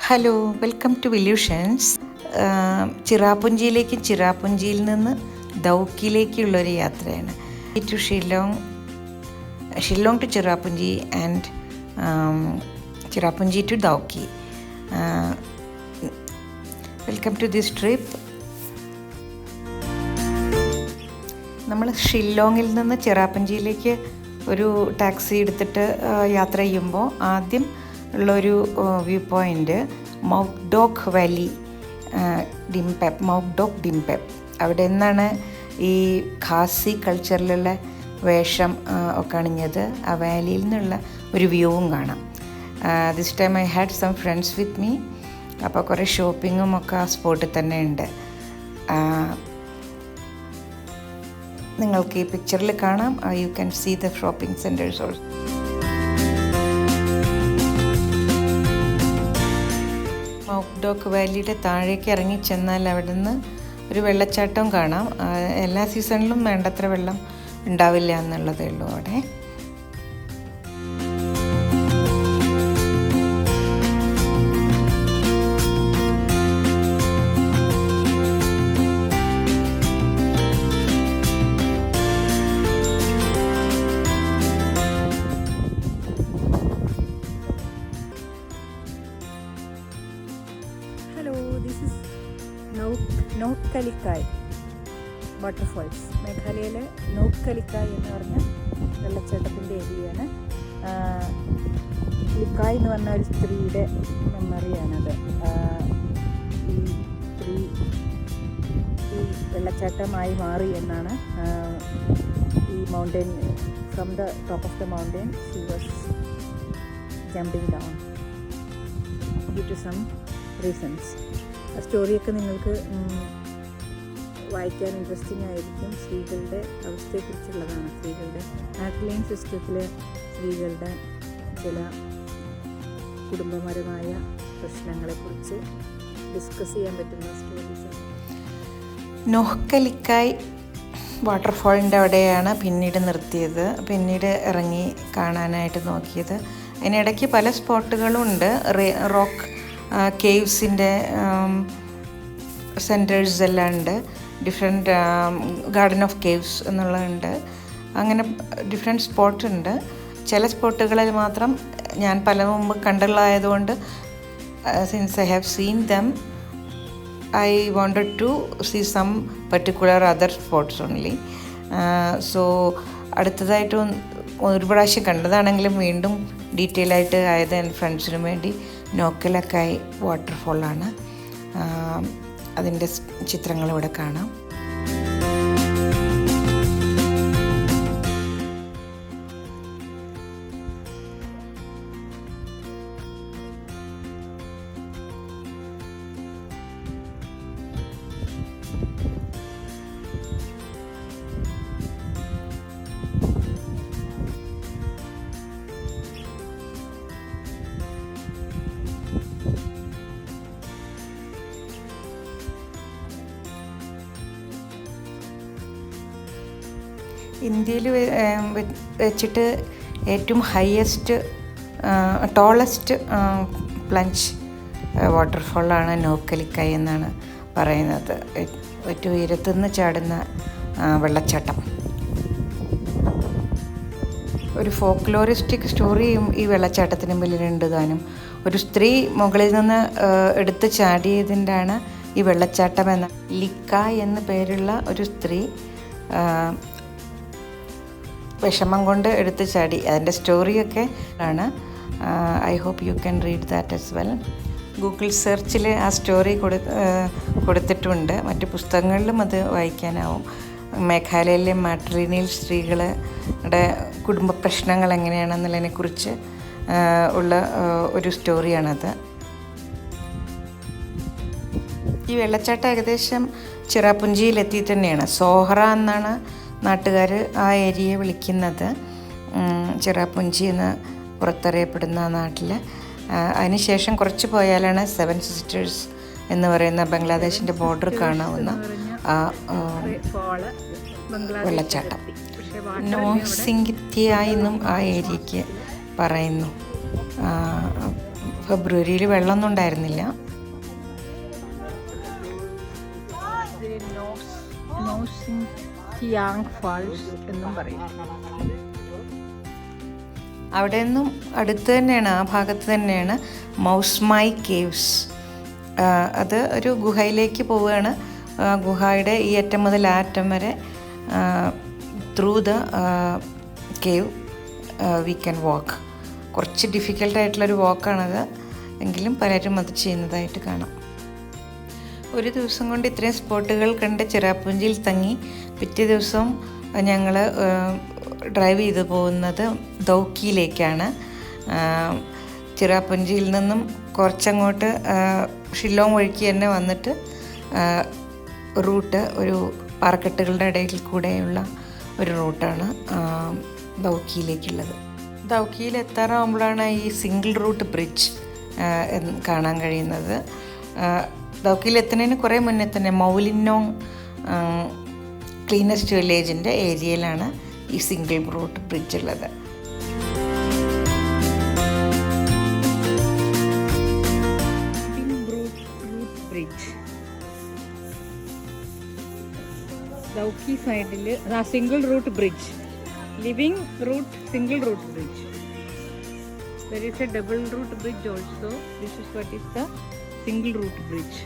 Hello, welcome to വില്യൂഷൻസ്. ചിറാപുഞ്ചിയിലേക്കും ചിറാപുഞ്ചിയിൽ നിന്ന് ദൗക്കിലേക്കുള്ളൊരു യാത്രയാണ്. To Shillong to Cherrapunji and Cherrapunji to Dawki. Welcome to this trip. നമ്മൾ ഷില്ലോങ്ങിൽ നിന്ന് ചിറാപുഞ്ചിയിലേക്ക് ഒരു ടാക്സി എടുത്തിട്ട് യാത്ര ചെയ്യുമ്പോൾ ആദ്യം ഉള്ളൊരു വ്യൂ പോയിൻ്റ് മൗക്ഡോക്ക് വാലി, മൗക്ഡോക്ക് ഡിംപെപ്പ്. അവിടെ നിന്നാണ് ഈ ഖാസി കൾച്ചറിലുള്ള വേഷം ഒക്കെ അണിഞ്ഞത്. ആ വാലിയിൽ നിന്നുള്ള ഒരു വ്യൂവും കാണാം. This time I had some friends with me. അപ്പോൾ കുറേ ഷോപ്പിങ്ങും ഒക്കെ ആ സ്പോട്ടിൽ തന്നെ ഉണ്ട്. നിങ്ങൾക്ക് ഈ പിക്ചറിൽ കാണാം. You can see the shopping centres also. Mawkdok വാലിയുടെ താഴേക്ക് ഇറങ്ങി ചെന്നാൽ അവിടെ നിന്ന് ഒരു വെള്ളച്ചാട്ടവും കാണാം. എല്ലാ സീസണിലും വേണ്ടത്ര വെള്ളം ഉണ്ടാവില്ല എന്നുള്ളതേ ഉള്ളൂ അവിടെ. This is Nohkalikai waterfalls. മേഘാലയയിലെ നോക്കലിക്കായ് എന്ന് പറഞ്ഞ വെള്ളച്ചാട്ടത്തിൻ്റെ ഏരിയയാണ്. ലിക്കായ് എന്ന് പറഞ്ഞ ഒരു സ്ത്രീയുടെ മെമ്മറിയാണത്. ഈ സ്ത്രീ ഈ വെള്ളച്ചാട്ടമായി മാറി എന്നാണ് ഈ mountain. From the top of the mountain she was jumping down due to some reasons. ആ സ്റ്റോറിയൊക്കെ നിങ്ങൾക്ക് വായിക്കാൻ ഇൻട്രസ്റ്റിംഗ് ആയിരിക്കും. സ്ത്രീകളുടെ അവസ്ഥയെക്കുറിച്ചുള്ളതാണ്. സ്ത്രീകളുടെ മാട്രിലൈൻ സിസ്റ്റത്തിലെ സ്ത്രീകളുടെ ചില കുടുംബപരമായ പ്രശ്നങ്ങളെക്കുറിച്ച് ഡിസ്കസ് ചെയ്യാൻ പറ്റുന്ന സ്റ്റോറീസാണ്. നോക്കലിക്കായ് വാട്ടർഫോളിൻ്റെ അവിടെയാണ് പിന്നീട് നിർത്തിയത്. പിന്നീട് ഇറങ്ങി കാണാനായിട്ട് നോക്കിയത്. അതിനിടയ്ക്ക് പല സ്പോട്ടുകളും ഉണ്ട്. റോക്ക് കേവ്സിൻ്റെ സെൻറ്റേഴ്സ് എല്ലാം ഉണ്ട്. ഡിഫറെൻറ്റ് ഗാർഡൻ ഓഫ് കേവ്സ് എന്നുള്ളതുണ്ട്. അങ്ങനെ ഡിഫറെൻറ്റ് സ്പോട്ട് ഉണ്ട്. ചില സ്പോട്ടുകളിൽ മാത്രം ഞാൻ പല മുമ്പ് കണ്ടുള്ളതായതുകൊണ്ട് since I have seen them I wanted to see some particular other spots only. So അടുത്തതായിട്ട് ഒരു പ്രാവശ്യം കണ്ടതാണെങ്കിലും വീണ്ടും ഡീറ്റെയിൽ ആയിട്ട് ആയത് എൻ്റെ ഫ്രണ്ട്സിനും വേണ്ടി നോക്കലിക്കായ് വാട്ടർഫോളാണ്. അതിൻ്റെ ചിത്രങ്ങളിവിടെ കാണാം. ഇന്ത്യയിൽ വെച്ചിട്ട് ഏറ്റവും ഹയസ്റ്റ് ടോളസ്റ്റ് പ്ലഞ്ച് വാട്ടർഫോളാണ് നോക്കലിക്കായ് എന്നാണ് പറയുന്നത്. ഏറ്റവും ഉയരത്തുനിന്ന് ചാടുന്ന വെള്ളച്ചാട്ടം. ഒരു ഫോക്ലോറിസ്റ്റിക് സ്റ്റോറിയും ഈ വെള്ളച്ചാട്ടത്തിന് മുമ്പിലുണ്ട് താനും. ഒരു സ്ത്രീ മുകളിൽ നിന്ന് എടുത്ത് ചാടിയതിൻ്റെയാണ് ഈ വെള്ളച്ചാട്ടം എന്ന ലിക്കായ് എന്ന പേരുള്ള ഒരു സ്ത്രീ വിഷമം കൊണ്ട് എടുത്ത് ചാടി. അതിൻ്റെ സ്റ്റോറിയൊക്കെ ആണ്. I hope you can read that as well. Google സെർച്ചിൽ ആ സ്റ്റോറി കൊടുത്തിട്ടുണ്ട്. മറ്റ് പുസ്തകങ്ങളിലും അത് വായിക്കാനാവും. മേഘാലയയിലെ മാട്രിലിനിയൽ സ്ത്രീകളുടെ കുടുംബ പ്രശ്നങ്ങൾ എങ്ങനെയാണെന്നുള്ളതിനെക്കുറിച്ച് ഉള്ള ഒരു സ്റ്റോറിയാണത്. ഈ വെള്ളച്ചാട്ടം ഏകദേശം ചിറാപുഞ്ചിയിലെത്തി തന്നെയാണ്. സോഹ്റ എന്നാണ് നാട്ടുകാർ ആ ഏരിയയെ വിളിക്കുന്നത്. ചിറാപുഞ്ചി എന്ന് പുറത്തറിയപ്പെടുന്ന നാട്ടിൽ. അതിനുശേഷം കുറച്ച് പോയാലാണ് 7 സിസ്റ്റേഴ്സ് എന്ന് പറയുന്ന ബംഗ്ലാദേശിൻ്റെ ബോർഡർ കാണാവുന്ന ആ വെള്ളച്ചാട്ടം. നോസിംഗിത്യ എന്നും ആ ഏരിയയ്ക്ക് പറയുന്നു. ഫെബ്രുവരിയിൽ വെള്ളമൊന്നും ഉണ്ടായിരുന്നില്ല. ഫാൾസ് എന്നും പറയും. അവിടെ നിന്നും അടുത്ത് തന്നെയാണ്, ആ ഭാഗത്ത് തന്നെയാണ് മൗസ്മായി കേവ്സ്. അത് ഒരു ഗുഹയിലേക്ക് പോവുകയാണ്. ഗുഹയുടെ ഈ അറ്റം മുതൽ ആ അറ്റം വരെ through the cave we can walk. കുറച്ച് ഡിഫിക്കൽട്ടായിട്ടുള്ളൊരു വാക്കാണത്, എങ്കിലും പലരും അത് ചെയ്യുന്നതായിട്ട് കാണാം. ഒരു ദിവസം കൊണ്ട് ഇത്രയും സ്പോട്ടുകൾ കണ്ട് ചിറാപുഞ്ചിയിൽ തങ്ങി പിറ്റേ ദിവസം ഞങ്ങൾ ഡ്രൈവ് ചെയ്ത് പോകുന്നത് ദൗക്കിയിലേക്കാണ്. ചിറാപുഞ്ചിയിൽ നിന്നും കുറച്ചങ്ങോട്ട് ഷില്ലോങ് വഴിക്ക് തന്നെ വന്നിട്ട് റൂട്ട് ഒരു പാറക്കെട്ടുകളുടെ ഇടയിൽ കൂടെയുള്ള ഒരു റൂട്ടാണ് ദൗക്കിയിലേക്കുള്ളത്. ദൗക്കിയിൽ എത്താറാകുമ്പോഴാണ് ഈ സിംഗിൾ റൂട്ട് ബ്രിഡ്ജ് കാണാൻ കഴിയുന്നത്. ദൗക്കിയിൽ എത്തുന്നതിന് കുറേ മുന്നേ തന്നെ മൗലിന്നോങ് ക്ലീനസ്റ്റ് വില്ലേജിൻ്റെ ഏരിയയിലാണ് ഈ സിംഗിൾ റൂട്ട് ബ്രിഡ്ജ് ഉള്ളത്. ദൗക്കി സൈഡിൽ single root bridge, living root single root bridge. There is a double route bridge also. This is what is the single route bridge.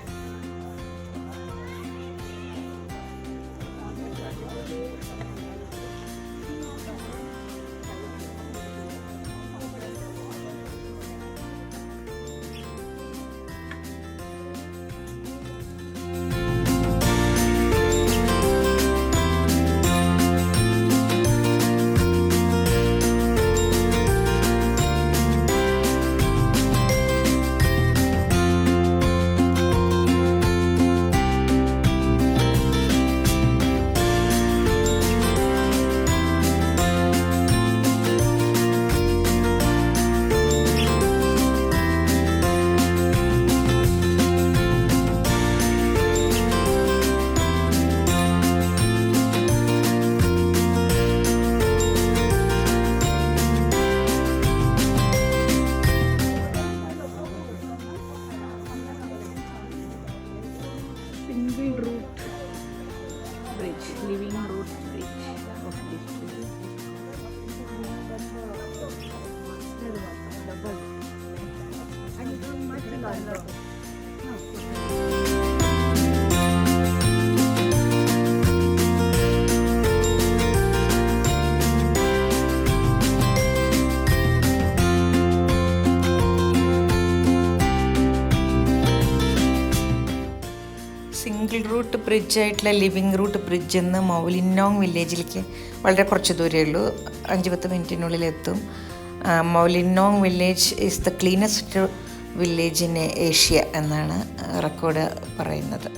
Single root ബ്രിഡ്ജായിട്ടുള്ള ലിവിംഗ് റൂട്ട് ബ്രിഡ്ജ് എന്ന് മൗലിന്നോങ് വില്ലേജിലേക്ക് വളരെ കുറച്ച് ദൂരമേ ഉള്ളൂ, 5-10 മിനിറ്റിനുള്ളിൽ എത്തും. മൗലിന്നോങ് village is the cleanest village in Asia എന്നാണ് record പറയുന്നത്.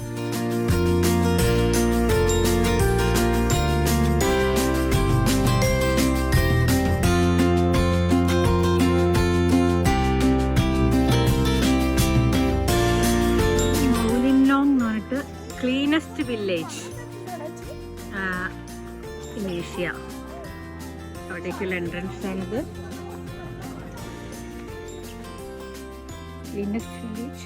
Cleanest village in Asia. അവിടേക്കുള്ള entrance ആണിത്. Cleanest village.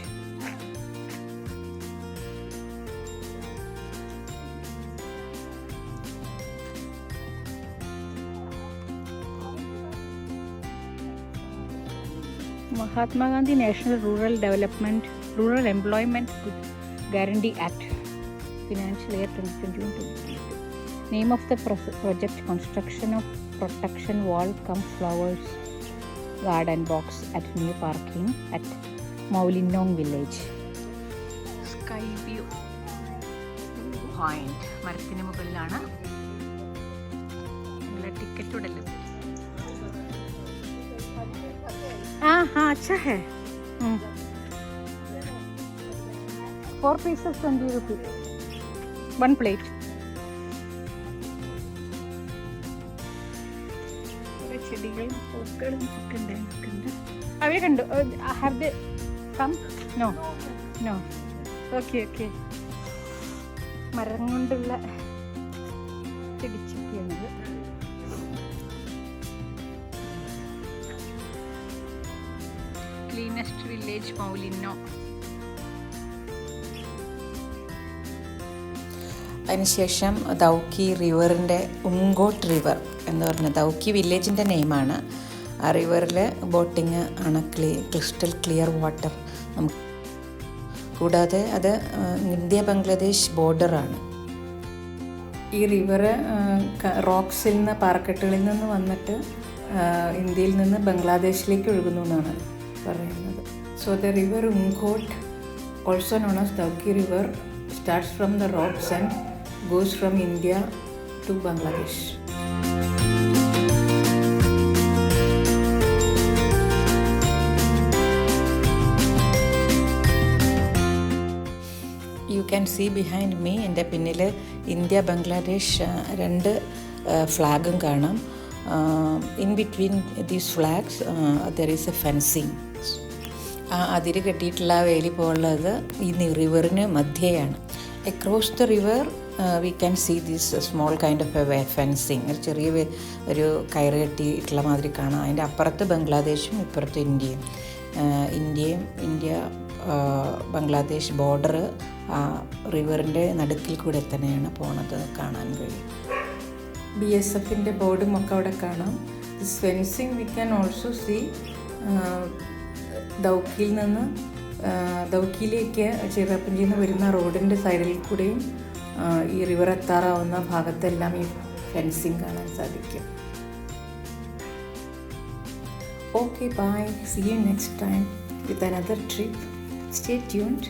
Mahatma Gandhi national rural employment Guarantee Act, Financial Year 2021-2022. Name of the project: construction of protection wall cum flowers garden box at new parking at Maulinnong village. Sky view point മരത്തിന് മുകളിലാണ്. നല്ല ticket ഉണ്ടല്ലോ. अच्छा है. 4 pieces 20 rupees. 1 plate. ചെടികളും പൂക്കളും ഒക്കെ ഉണ്ടായിട്ടുണ്ട്. അവരെ കണ്ടു. Have they come? No no. Okay okay. മരം കൊണ്ടുള്ള ചെടിച്ചട്ടിയാണിത്. Clean next village Mawlynnong. അതിനുശേഷം ദൗക്കി റിവറിൻ്റെ ഉംഗോട്ട് റിവർ എന്ന് പറഞ്ഞ ദൗക്കി വില്ലേജിൻ്റെ നെയിമാണ്. ആ റിവറിൽ ബോട്ടിങ് ആണ്, ക്രിസ്റ്റൽ ക്ലിയർ വാട്ടർ. കൂടാതെ അത് ഇന്ത്യ ബംഗ്ലാദേശ് ബോർഡറാണ്. ഈ റിവർ റോക്സിൽ നിന്ന്, പാറക്കെട്ടുകളിൽ നിന്ന് വന്നിട്ട് ഇന്ത്യയിൽ നിന്ന് ബംഗ്ലാദേശിലേക്ക് ഒഴുകുന്നു എന്നാണ് പറയുന്നത്. So the river Umngot, also known as Dawki river, starts from the rocks and goes from India to Bangladesh. You can see behind me, എൻ്റെ പിന്നിൽ ഇന്ത്യ ബംഗ്ലാദേശ് രണ്ട് ഫ്ലാഗും കാണാം. In between these flags there is a fencing. ആ അതിര് കെട്ടിയിട്ടുള്ള വേലി പോലുള്ളത് ഈ റിവറിന് മധ്യയാണ്. Across the river we can see this small kind of a fencing. ഒരു ചെറിയ ഒരു കയറ് കെട്ടിയിട്ടുള്ള മാതിരി കാണാം. അതിൻ്റെ അപ്പുറത്ത് ബംഗ്ലാദേശും ഇപ്പുറത്ത് ഇന്ത്യ ബംഗ്ലാദേശ് ബോർഡർ ആ റിവറിൻ്റെ നടുക്കിൽ കൂടെ തന്നെയാണ് പോണത്, കാണാൻ കഴിയും. BSFൻ്റെ ബോർഡും ഒക്കെ അവിടെ കാണാം. This fencing we can also see ദൗക്കിയിൽ നിന്ന് ദൗക്കിയിലേക്ക് ചിറപ്പഞ്ചിയിൽ നിന്ന് വരുന്ന റോഡിൻ്റെ സൈഡിൽ കൂടെയും ഈ റിവർ എത്താറാവുന്ന ഭാഗത്തെല്ലാം ഈ ഫെൻസിങ് കാണാൻ സാധിക്കും. Okay, bye. See you next time with another trip. Stay tuned.